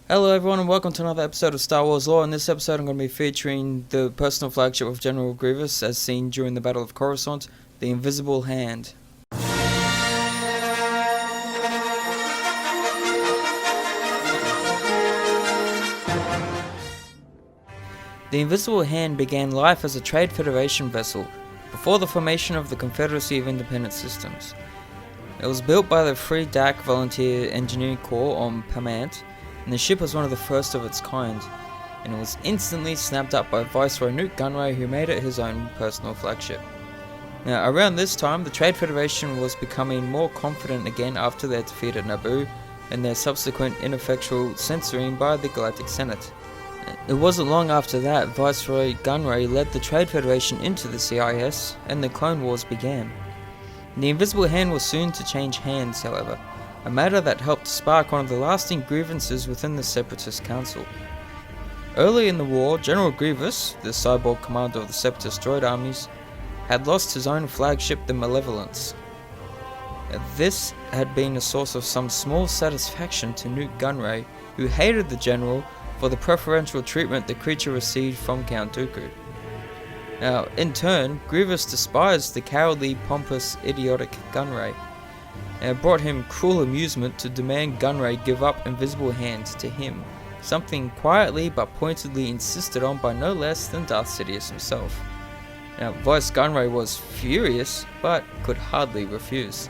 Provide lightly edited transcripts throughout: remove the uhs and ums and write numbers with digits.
Hello everyone and welcome to another episode of Star Wars Lore. In this episode I'm going to be featuring the personal flagship of General Grievous as seen during the Battle of Coruscant, the Invisible Hand. The Invisible Hand began life as a Trade Federation vessel before the formation of the Confederacy of Independent Systems. It was built by the Free DAC Volunteer Engineering Corps on Pamant, and the ship was one of the first of its kind, and it was instantly snapped up by Viceroy Newt Gunray, who made it his own personal flagship. Now, around this time, the Trade Federation was becoming more confident again after their defeat at Naboo and their subsequent ineffectual censoring by the Galactic Senate. It wasn't long after that Viceroy Gunray led the Trade Federation into the CIS, and the Clone Wars began. The Invisible Hand was soon to change hands, however, a matter that helped spark one of the lasting grievances within the Separatist Council. Early in the war, General Grievous, the cyborg commander of the Separatist droid armies, had lost his own flagship, the Malevolence. This had been a source of some small satisfaction to Newt Gunray, who hated the general for the preferential treatment the creature received from Count Dooku. Now, in turn, Grievous despised the cowardly, pompous, idiotic Gunray, and it brought him cruel amusement to demand Gunray give up Invisible Hand to him, something quietly but pointedly insisted on by no less than Darth Sidious himself. Now, Vice Gunray was furious, but could hardly refuse.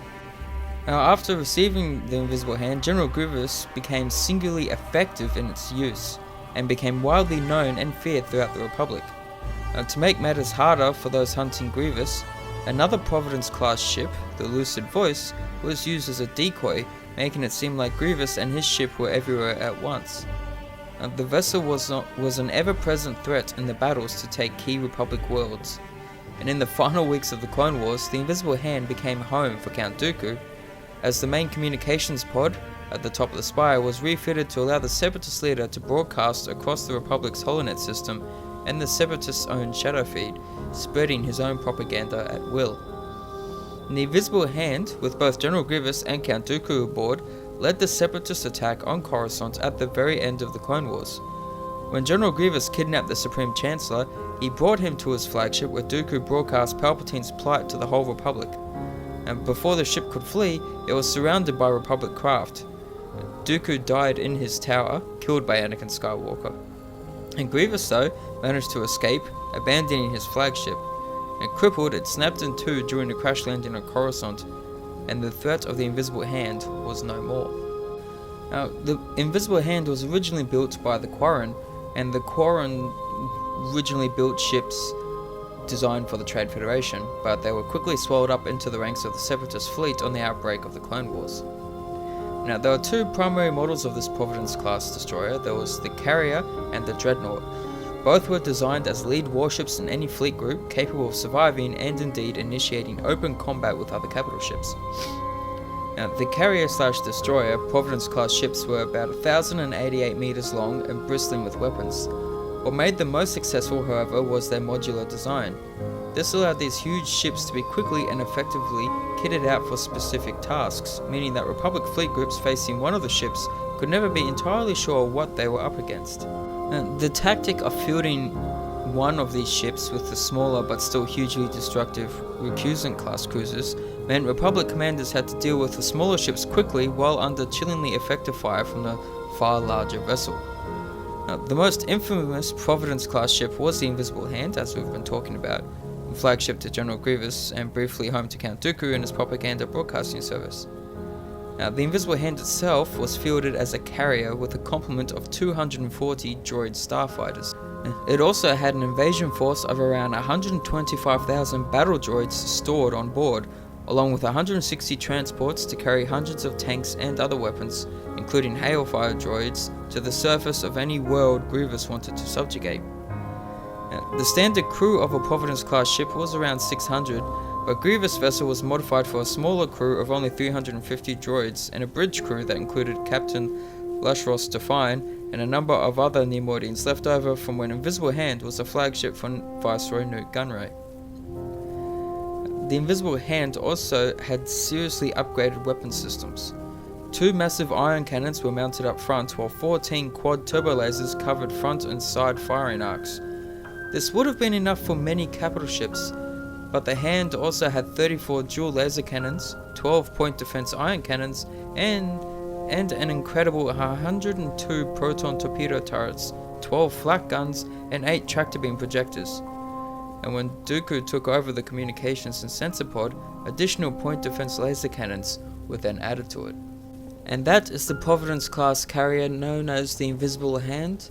Now, after receiving the Invisible Hand, General Grievous became singularly effective in its use, and became widely known and feared throughout the Republic. To make matters harder for those hunting Grievous, another Providence-class ship, the Lucid Voice, was used as a decoy, making it seem like Grievous and his ship were everywhere at once. The vessel was an ever-present threat in the battles to take key Republic worlds, and in the final weeks of the Clone Wars, the Invisible Hand became home for Count Dooku, as the main communications pod at the top of the spire was refitted to allow the Separatist leader to broadcast across the Republic's holonet system and the Separatists' own shadow feed, spreading his own propaganda at will. The Invisible Hand, with both General Grievous and Count Dooku aboard, led the Separatist attack on Coruscant at the very end of the Clone Wars. When General Grievous kidnapped the Supreme Chancellor, he brought him to his flagship where Dooku broadcast Palpatine's plight to the whole Republic. And before the ship could flee, it was surrounded by Republic craft. Dooku died in his tower, killed by Anakin Skywalker. And Grievous, though, managed to escape, abandoning his flagship. And crippled, it snapped in two during the crash landing on Coruscant, and the threat of the Invisible Hand was no more. Now, the Invisible Hand was originally built by the Quarren, and the Quarren originally built ships designed for the Trade Federation, but they were quickly swallowed up into the ranks of the Separatist fleet on the outbreak of the Clone Wars. Now, there were two primary models of this Providence-class destroyer. There was the Carrier and the Dreadnought. Both were designed as lead warships in any fleet group, capable of surviving and indeed initiating open combat with other capital ships. Now, the Carrier/Destroyer Providence-class ships were about 1,088 meters long and bristling with weapons. What made them most successful, however, was their modular design. This allowed these huge ships to be quickly and effectively kitted out for specific tasks, meaning that Republic fleet groups facing one of the ships could never be entirely sure what they were up against. The tactic of fielding one of these ships with the smaller but still hugely destructive Recusant-class cruisers meant Republic commanders had to deal with the smaller ships quickly while under chillingly effective fire from the far larger vessel. Now, the most infamous Providence-class ship was the Invisible Hand, as we've been talking about, flagship to General Grievous and briefly home to Count Dooku and his propaganda broadcasting service. Now, the Invisible Hand itself was fielded as a carrier with a complement of 240 droid starfighters. It also had an invasion force of around 125,000 battle droids stored on board, along with 160 transports to carry hundreds of tanks and other weapons, including hailfire droids, to the surface of any world Grievous wanted to subjugate. The standard crew of a Providence-class ship was around 600, but Grievous' vessel was modified for a smaller crew of only 350 droids and a bridge crew that included Captain Lashros Define and a number of other Neimoidians left over from when Invisible Hand was the flagship for Viceroy Newt Gunray. The Invisible Hand also had seriously upgraded weapon systems. 2 massive ion cannons were mounted up front, while 14 quad turbo lasers covered front and side firing arcs. This would have been enough for many capital ships, but the Hand also had 34 dual laser cannons, 12 point defense ion cannons, and an incredible 102 proton torpedo turrets, 12 flak guns, and 8 tractor beam projectors. And when Dooku took over the communications and sensor pod, additional point defense laser cannons were then added to it. And that is the Providence class carrier known as the Invisible Hand.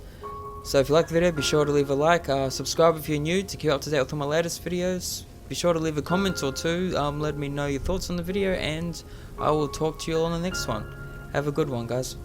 So if you like the video, be sure to leave a like, subscribe if you're new to keep up to date with all my latest videos. Be sure to leave a comment or two, let me know your thoughts on the video, and I will talk to you all on the next one. Have a good one, guys.